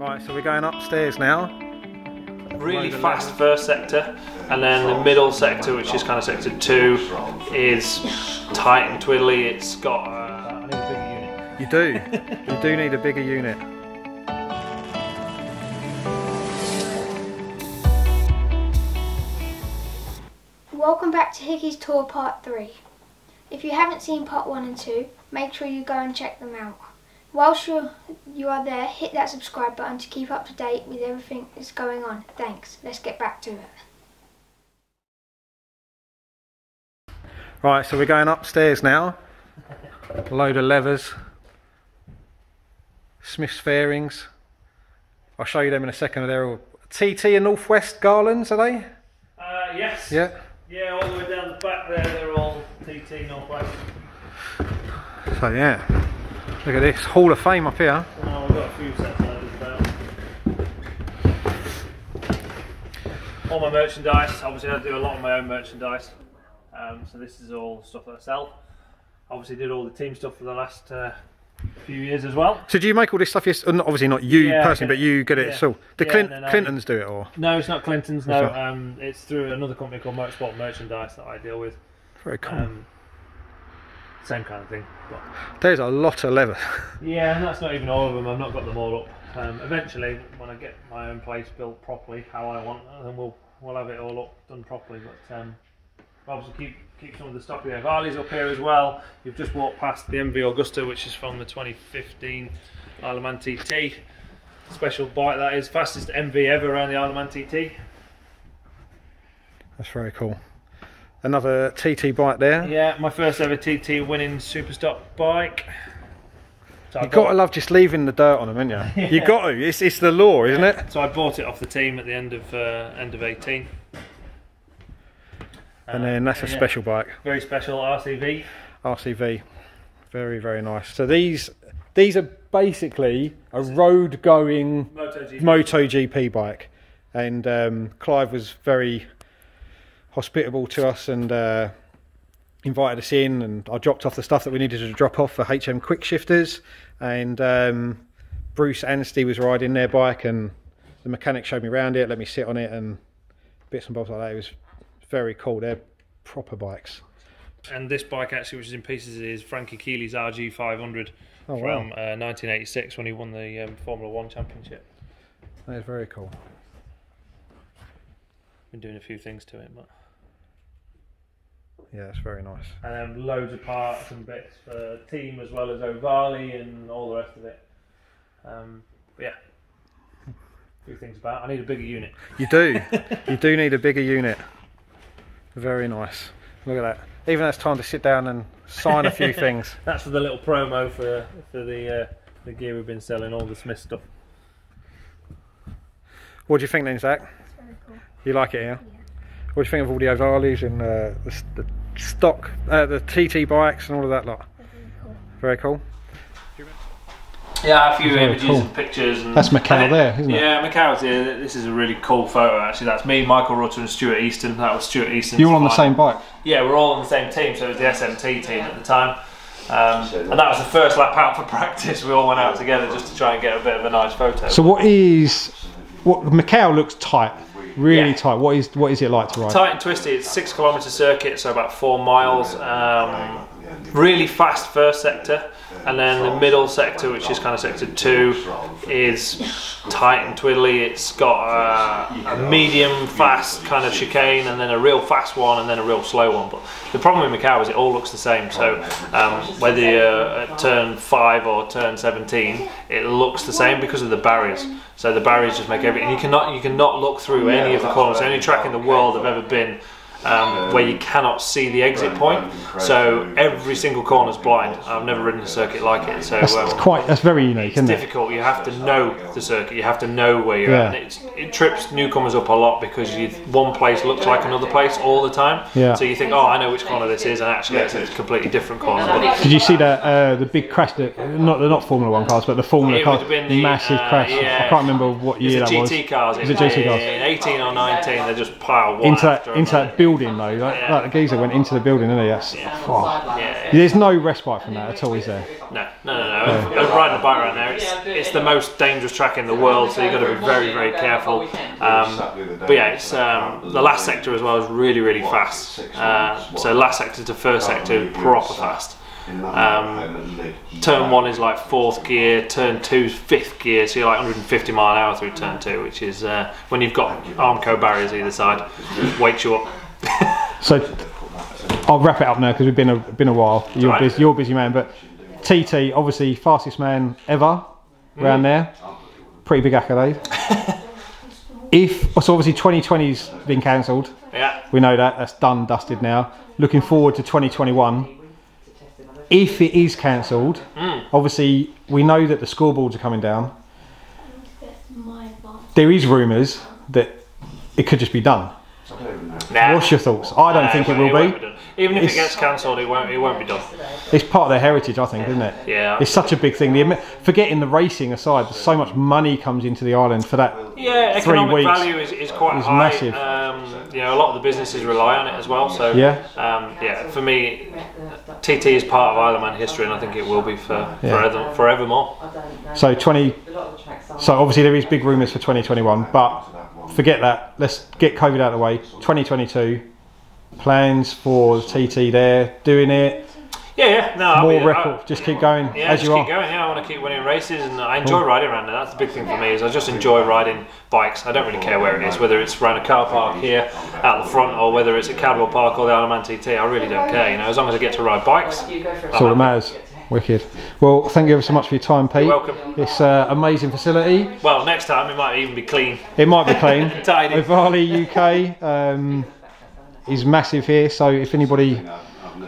Right, so we're going upstairs now. Really fast first sector, and then the middle sector, which is kind of sector 2, is tight and twiddly. It's got I need a bigger unit. You do need a bigger unit. Welcome back to Hickey's Tour Part 3. If you haven't seen Part 1 and 2, make sure you go and check them out. Whilst you are there, hit that subscribe button to keep up to date with everything that's going on. Thanks. Let's get back to it. Right, so we're going upstairs now. A load of levers. Smith's fairings. I'll show you them in a second. They're all TT and Northwest garlands, are they? Yes. Yeah. Yeah, all the way down the back there, they're all TT Northwest. So yeah, look at this, Hall of Fame up here. Oh, we've got a few sets loaded about. All my merchandise, obviously I do a lot of my own merchandise. So this is all stuff that I sell. Obviously did all the team stuff for the last few years as well. So do you make all this stuff? Obviously not you personally, but you get it. Yeah. So the Clintons do it, or? No, it's not Clinton's. No, it's through another company called Motorsport Merchandise that I deal with. Very cool. Same kind of thing. But there's a lot of leather. Yeah, and that's not even all of them. I've not got them all up. Eventually, when I get my own place built properly, how I want, then we'll have it all up done properly. But obviously keep some of the stock. We have Ohvale's up here as well. You've just walked past the MV Augusta, which is from the 2015 Isle of Man TT. Special bike that is, fastest MV ever around the Isle of Man TT. That's very cool. Another TT bike there. Yeah, my first ever TT winning super stock bike. So You've got to love just leaving the dirt on them, haven't you? Yeah. You've got to. It's the law, isn't it? So I bought it off the team at the end of 18. And then that's a special bike. Very special RCV. RCV. Very, very nice. So these are basically a road-going MotoGP bike. And Clive was very hospitable to us and invited us in, and I dropped off the stuff that we needed to drop off for HM quick shifters, and Bruce Anstey was riding their bike, and the mechanic showed me around it, let me sit on it and bits and bobs like that. It was very cool. They're proper bikes. And this bike actually, which is in pieces, is Frankie Keely's RG500 from 1986 when he won the Formula 1 championship. That is very cool. Been doing a few things to it, but yeah, it's very nice. And then loads of parts and bits for team as well as Ohvale and all the rest of it. But yeah, a few things about. I need a bigger unit. You do. You do need a bigger unit. Very nice. Look at that. Even though it's time to sit down and sign a few things. That's for the little promo for the gear we've been selling, all the Smith stuff. What do you think then, Zach? It's very cool. You like it here? Yeah. What do you think of all the Ohvales and the stock, the TT bikes and all of that lot? Very cool. Very cool. Yeah, a few images and pictures. And that's Macau there, isn't it? Yeah, Macau's here. This is a really cool photo actually. That's me, Michael Rutter and Stuart Easton. That was Stuart Easton. You're all on the same bike? Yeah, we're all on the same team, so it was the SMT team at the time. And that was the first lap out for practice. We all went out together just to try and get a bit of a nice photo. So what Macau looks tight, really tight. What is it like to ride? Tight and twisty. It's 6 kilometre circuit, so about 4 miles. Really fast first sector, and then the middle sector, which is kind of sector 2, is tight and twiddly. It's got a medium fast kind of chicane, and then a real fast one, and then a real slow one. But the problem with Macau is it all looks the same. So whether you're at turn 5 or turn 17, it looks the same because of the barriers. So the barriers just make everything. You cannot look through any of the corners. The only track in the world I've ever been where you cannot see the exit point, so every single corner's blind. I've never ridden a circuit like it, so that's very unique, isn't it? It's difficult. You have to know the circuit, you have to know where you're at, and it trips newcomers up a lot because one place looks like another place all the time. So you think, oh, I know which corner this is, and actually it's a completely different corner. Did you see that the big crash, not Formula 1 cars, but the Formula cars, massive crash? I can't remember what year that was. GT cars. Is it GT cars? In 18 or 19, they just pile one into that building though, like the geezer went into the building, didn't he? There's no respite from that at all, is there? No. riding a bike right now, it's the most dangerous track in the world, so you've got to be very, very careful. But yeah, it's the last sector as well is really, really fast. So last sector to first sector, proper fast. Turn 1 is like 4th gear, turn 2 is 5th gear, so you're like 150 mile an hour through turn 2, which is when you've got Armco barriers either side, wakes you up. So I'll wrap it up now because we've been a while. You're a busy man, but TT obviously fastest man ever around there. Pretty big accolade. So obviously 2020's been cancelled. Yeah. We know that. That's done, dusted now. Looking forward to 2021. If it is cancelled, obviously we know that the scoreboards are coming down. There is rumours that it could just be done. Nah. What's your thoughts? I don't think it will be. Even if it gets cancelled, it won't be done. It's part of their heritage, I think, isn't it? Yeah. It's such a big thing. Forgetting the racing aside, so much money comes into the island for that. Yeah, 3 economic weeks. value is quite It's high. massive. You know, a lot of the businesses rely on it as well. So Yeah. For me, TT is part of Isle of Man history, and I think it will be forevermore. So obviously there is big rumours for 2021, but forget that. Let's get COVID out of the way. 2022 plans for TT there, doing it. Yeah. No, More record. Just keep going as you are. Keep going. Yeah, I want to keep winning races, and I enjoy riding around there. That's the big thing for me. Is I just enjoy riding bikes. I don't really care where it is, whether it's around a car park here out the front, or whether it's at Cadwell Park or the Isle of Man TT. I really don't care. You know, as long as I get to ride bikes, That's all that matters. Wicked. Well, thank you ever so much for your time, Pete. You're welcome. It's an amazing facility. Well, next time it might even be clean. It might be clean. Tidy. Ohvale UK is massive here, so if anybody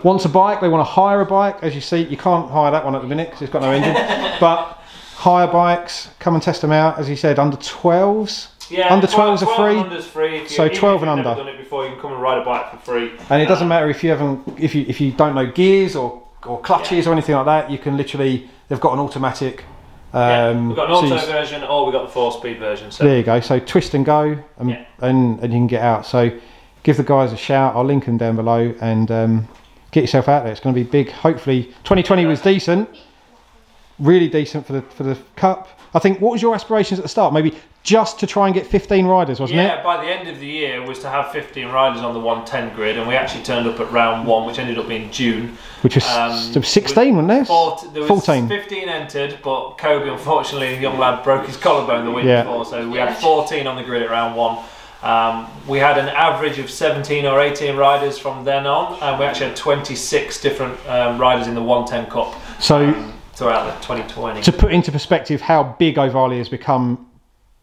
wants a bike, they want to hire a bike, as you see, you can't hire that one at the minute because it's got no engine, but hire bikes, come and test them out. As you said, under 12s. Yeah, under 12s are free. Under's free. So 12 and under. If you've never done it before, you can come and ride a bike for free. And it doesn't matter if you if you don't know gears or clutches or anything like that. You can literally, they've got an automatic. We've got an auto version, or we've got the 4-speed version. So there you go. So twist and go, and you can get out. So give the guys a shout. I'll link them down below, and get yourself out there. It's going to be big. Hopefully, 2020 was decent, really decent for the cup. I think. What was your aspirations at the start? Maybe just to try and get 15 riders, wasn't it? Yeah, by the end of the year was to have 15 riders on the 110 grid, and we actually turned up at round 1, which ended up being June. Which was 16, wasn't there? There was 14. 15 entered, but Kobe, unfortunately, the young lad broke his collarbone the week before, so we had 14 on the grid at round 1. We had an average of 17 or 18 riders from then on, and we actually had 26 different riders in the 110 Cup. So throughout the 2020. To put into perspective how big Ohvale has become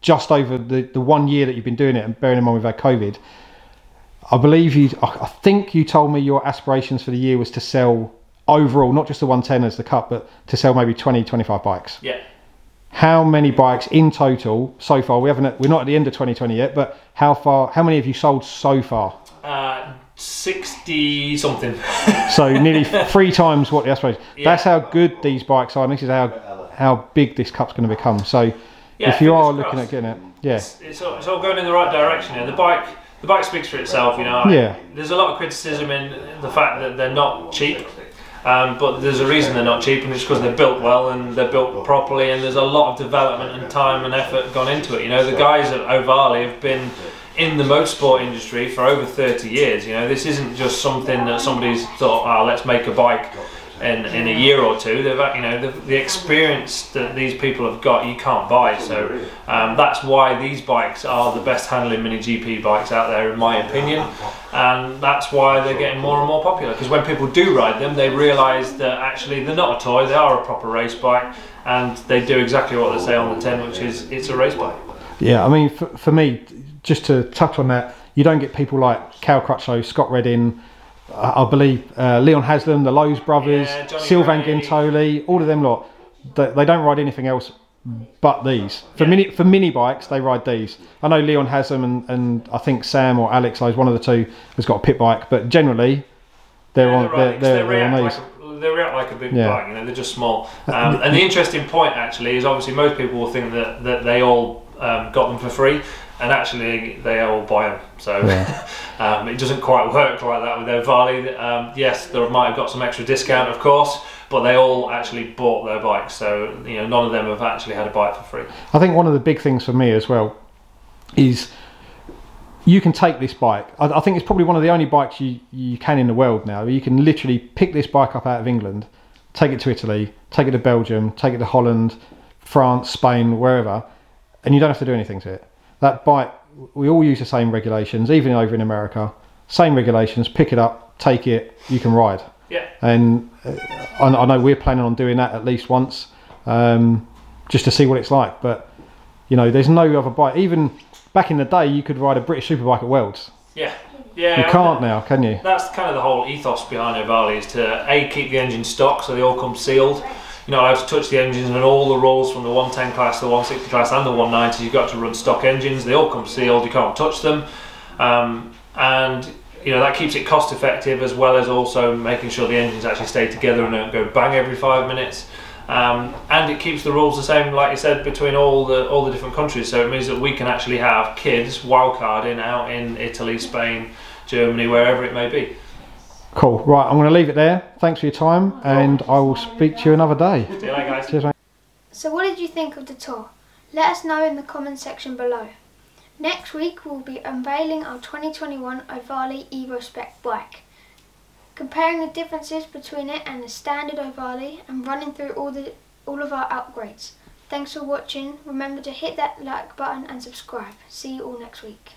just over the 1 year that you've been doing it, and bearing in mind we've had COVID, I think you told me your aspirations for the year was to sell overall, not just the 110 as the cup, but to sell maybe 20-25 bikes. Yeah. How many bikes in total so far? We're not at the end of 2020 yet, but how many have you sold so far? 60 something. So nearly 3 times what the aspiration. Yeah. That's how good these bikes are, and this is how big this cup's going to become. So if you are looking at getting it, it's all going in the right direction here. The bike speaks for itself, you know. There's a lot of criticism in the fact that they're not cheap. But there's a reason they're not cheap, and it's because they're built well and they're built properly, and there's a lot of development and time and effort gone into it. You know, the guys at Ohvale have been in the motorsport industry for over 30 years. You know, this isn't just something that somebody's thought, oh, let's make a bike in a year or two. The experience that these people have got, you can't buy. So that's why these bikes are the best handling mini GP bikes out there, in my opinion, and that's why they're getting more and more popular, because when people do ride them, they realise that actually they're not a toy, they are a proper race bike, and they do exactly what they say on the tin, which is it's a race bike. Yeah, I mean, for me, just to touch on that, you don't get people like Cal Crutchlow, Scott Redding, I believe Leon Haslam, the Lowe's brothers, Sylvain Gintoli, all of them lot. They don't ride anything else but these. For mini bikes, they ride these. I know Leon Haslam and I think Sam or Alex, one of the two, has got a pit bike, but generally they're on these. They react like a big bike, you know, they're just small. And the interesting point actually is, obviously most people will think that they all got them for free, and actually they all buy them. So it doesn't quite work like that with Ohvale. Yes, they might have got some extra discount, of course, but they all actually bought their bikes, so none of them have actually had a bike for free. I think one of the big things for me as well is you can take this bike. I think it's probably one of the only bikes you can in the world now. You can literally pick this bike up out of England, take it to Italy, take it to Belgium, take it to Holland, France, Spain, wherever, and you don't have to do anything to it. That bike, we all use the same regulations, even over in America. Same regulations, pick it up, take it, you can ride. Yeah. And I know we're planning on doing that at least once, just to see what it's like. But, there's no other bike. Even back in the day, you could ride a British Superbike at Worlds. Yeah. Yeah. You can't now, can you? That's kind of the whole ethos behind Ohvale, is to keep the engine stock, so they all come sealed. You're not allowed to touch the engines, and all the rules from the 110 class, the 160 class and the 190, you've got to run stock engines. They all come sealed, you can't touch them. And that keeps it cost effective, as well as also making sure the engines actually stay together and don't go bang every 5 minutes. And it keeps the rules the same, like you said, between all the different countries. So it means that we can actually have kids wildcarding out in Italy, Spain, Germany, wherever it may be. Cool. Right, I'm going to leave it there. Thanks for your time, and I will speak to you another day. See you later, guys. Cheers, mate. So what did you think of the tour? Let us know in the comment section below. Next week we'll be unveiling our 2021 Ohvale EvoSpec bike, comparing the differences between it and the standard Ohvale, and running through all of our upgrades. Thanks for watching. Remember to hit that like button and subscribe. See you all next week.